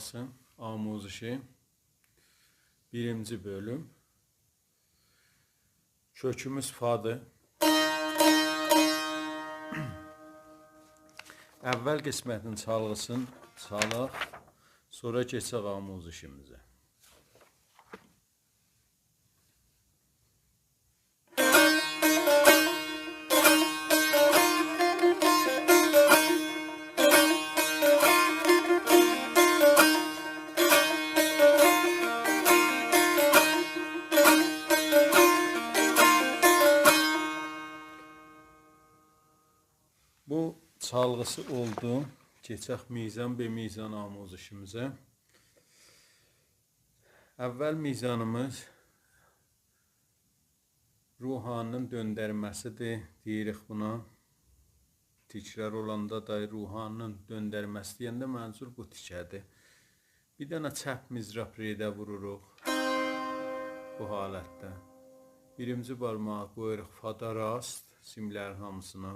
Fası amuzişi 1-ci bölüm. Kökümüz fadır. Əvvəl qismətin çalğısını çalaq, sonra keçək amuzişimizə. Bu çalğısı oldu. Keçək mizan be mizan amuzişimizə. Əvvəl mizanımız ruhanın döndərməsidir. Deyirik buna. Tikrar olanda da ruhanın döndərməsi deyəndə məncur bu tikədir. Bir dənə çəp mizrab redə vururuq. Bu halətdə. 1-ci barmağı qoyuruq fada rast simlərin hamısına.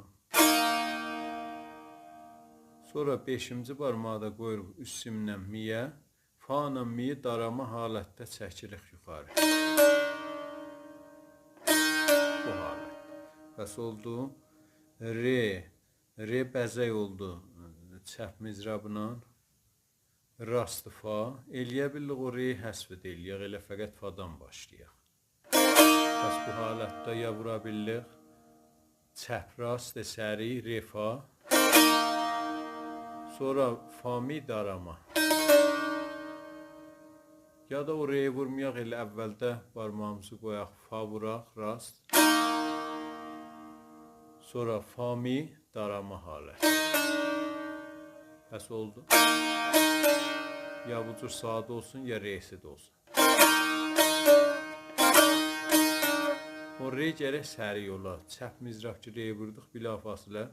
Sonra 5-ci barmağı da qoyuruq üst simlə miyə. Fa ilə miyi darama halətdə çəkirik yuxarı. Bu halət. Bəs oldu. Re bəzək oldu çəp mizrabla. Rast fa. Eləyə bilirik o reyi həsb edək. Elə fəqət fadan başlayaq. Bəs bu halətdə ya vura bilirik. Çəp rast əsəri re fa. Sonra fa mi darama. Ya da o reyi vurmayaq, elə əvvəldə barmağımızı qoyaq, fa vuraq, rast. Sonra fa mi darama halət. Bəs oldu. Ya bu cür sadə olsun, ya reysi də olsun. O rey gərək səri ola. Çəp mizraq ki, reyi vurduq, bilafasilə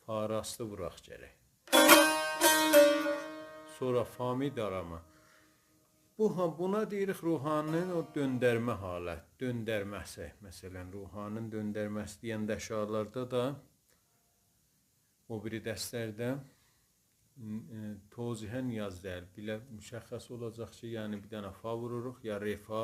fa rastı vuraq gərək. Sonra fa mi darama. Buna deyirik ruhanın o döndərmə halət, döndərməsi. Məsələn, ruhanın döndərməsi deyəndə əşarlarda da, o biri dərslərdə tozihə niyaz deyil. Bilə müşəxəs olacaq ki, yəni bir dənə fa vururuq, ya re fa.